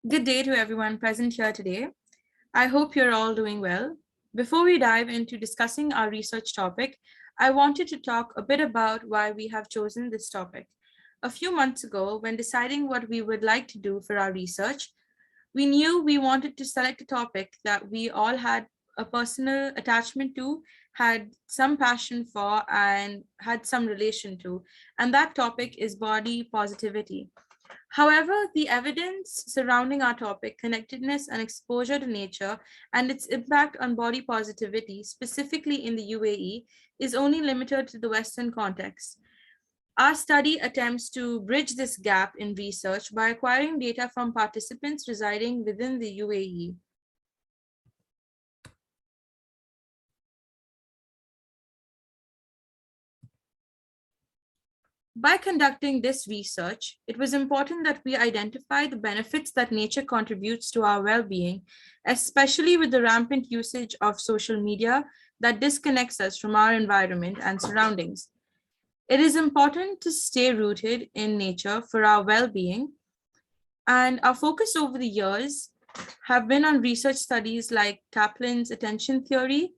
Good day to everyone present here today. I hope you're all doing well. Before we dive into discussing our research topic, I wanted to talk a bit about why we have chosen this topic. A few months ago, when deciding what we would like to do for our research, we knew we wanted to select a topic that we all had a personal attachment to, had some passion for, and had some relation to. And that topic is body positivity. However, the evidence surrounding our topic, connectedness and exposure to nature, and its impact on body positivity, specifically in the UAE, is only limited to the Western context. Our study attempts to bridge this gap in research by acquiring data from participants residing within the UAE. By conducting this research, it was important that we identify the benefits that nature contributes to our well-being, especially with the rampant usage of social media that disconnects us from our environment and surroundings. It is important to stay rooted in nature for our well-being, and our focus over the years have been on research studies like Kaplan's attention theory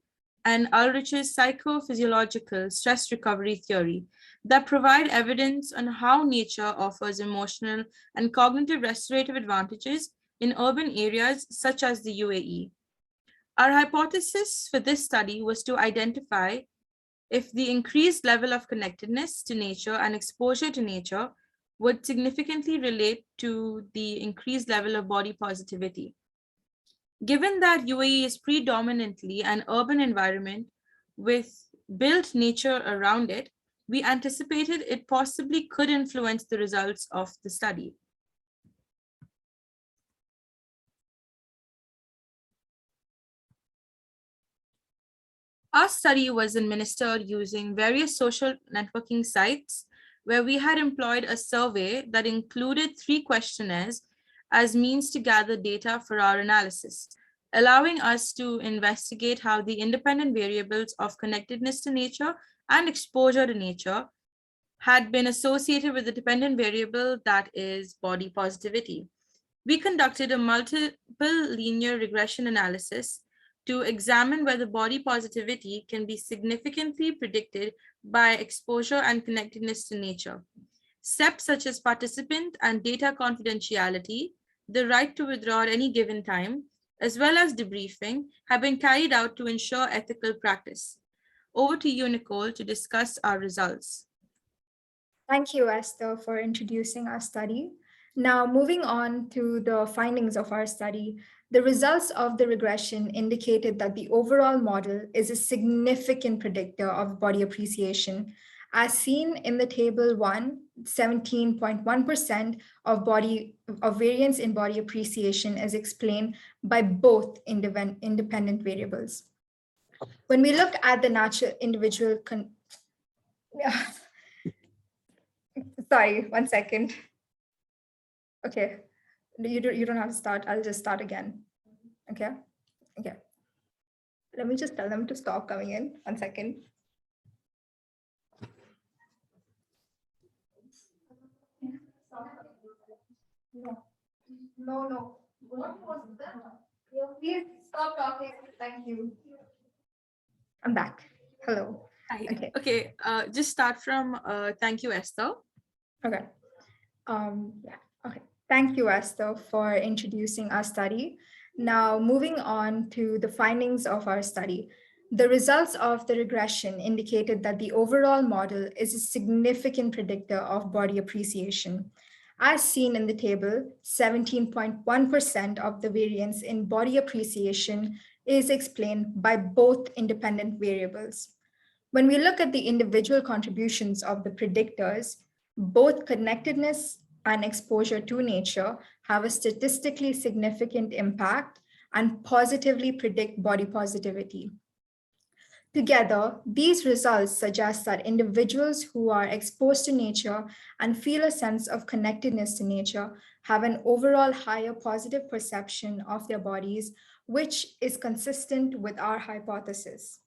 and Ulrich's psychophysiological stress recovery theory that provide evidence on how nature offers emotional and cognitive restorative advantages in urban areas such as the UAE. Our hypothesis for this study was to identify if the increased level of connectedness to nature and exposure to nature would significantly relate to the increased level of body positivity. Given that UAE is predominantly an urban environment with built nature around it, we anticipated it possibly could influence the results of the study. Our study was administered using various social networking sites where we had employed a survey that included 3 questionnaires as means to gather data for our analysis, allowing us to investigate how the independent variables of connectedness to nature and exposure to nature had been associated with the dependent variable that is body positivity. We conducted a multiple linear regression analysis to examine whether body positivity can be significantly predicted by exposure and connectedness to nature. Steps such as participant and data confidentiality, the right to withdraw at any given time, as well as debriefing, have been carried out to ensure ethical practice. Over to you, Nicole, to discuss our results. Thank you, Esther, for introducing our study. Now, moving on to the findings of our study, the results of the regression indicated that the overall model is a significant predictor of body appreciation. As seen in the table 1, 17.1% of variance in body appreciation is explained by both independent variables. When we look at the natural individual sorry, 1 second. Okay, you don't have to start. I'll just start again. Okay. Let me just tell them to stop coming in. 1 second. No. What was that? Please stop talking. Thank you. I'm back. Hello. Hi. Okay. Just start from thank you, Esther. Okay. Okay. Thank you, Esther, for introducing our study. Now, moving on to the findings of our study. The results of the regression indicated that the overall model is a significant predictor of body appreciation. As seen in the table, 17.1% of the variance in body appreciation is explained by both independent variables. When we look at the individual contributions of the predictors, both connectedness and exposure to nature have a statistically significant impact and positively predict body positivity. Together, these results suggest that individuals who are exposed to nature and feel a sense of connectedness to nature have an overall higher positive perception of their bodies, which is consistent with our hypothesis.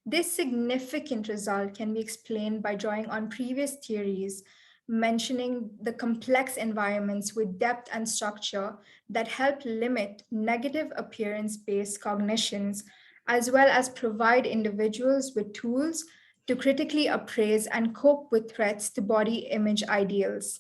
This significant result can be explained by drawing on previous theories mentioning the complex environments with depth and structure that help limit negative appearance-based cognitions, as well as provide individuals with tools to critically appraise and cope with threats to body image ideals.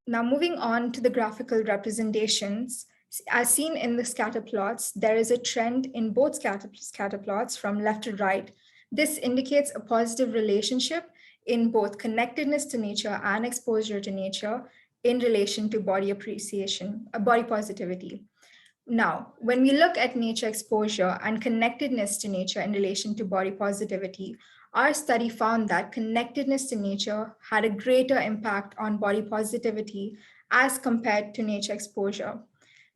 Now, moving on to the graphical representations, as seen in the scatter plots, there is a trend in both scatter plots from left to right. This indicates a positive relationship in both connectedness to nature and exposure to nature in relation to body appreciation, body positivity. Now, when we look at nature exposure and connectedness to nature in relation to body positivity, our study found that connectedness to nature had a greater impact on body positivity as compared to nature exposure.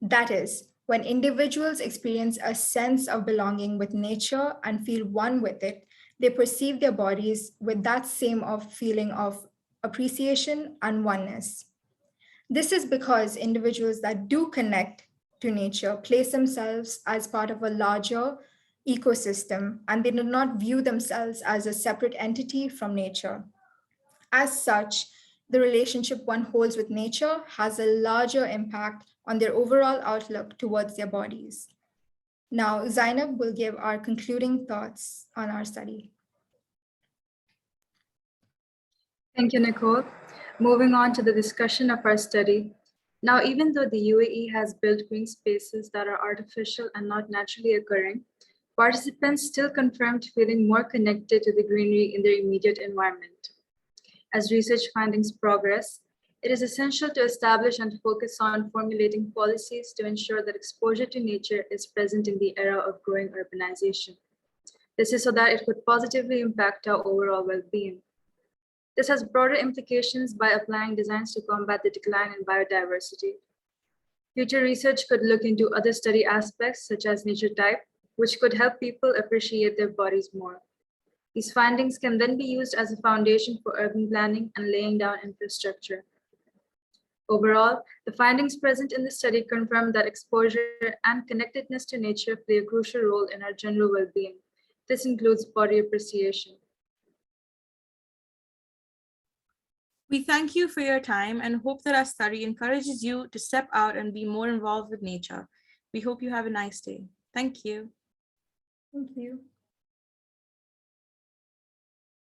That is, when individuals experience a sense of belonging with nature and feel one with it, they perceive their bodies with that same feeling of appreciation and oneness. This is because individuals that do connect to nature place themselves as part of a larger ecosystem and they do not view themselves as a separate entity from nature. As such, the relationship one holds with nature has a larger impact on their overall outlook towards their bodies. Now, Zainab will give our concluding thoughts on our study. Thank you, Nicole. Moving on to the discussion of our study. Now, even though the UAE has built green spaces that are artificial and not naturally occurring, participants still confirmed feeling more connected to the greenery in their immediate environment. As research findings progress, it is essential to establish and focus on formulating policies to ensure that exposure to nature is present in the era of growing urbanization. This is so that it could positively impact our overall well-being. This has broader implications by applying designs to combat the decline in biodiversity. Future research could look into other study aspects, such as nature type, which could help people appreciate their bodies more. These findings can then be used as a foundation for urban planning and laying down infrastructure. Overall, the findings present in the study confirm that exposure and connectedness to nature play a crucial role in our general well-being. This includes body appreciation. We thank you for your time and hope that our study encourages you to step out and be more involved with nature. We hope you have a nice day. Thank you. Thank you.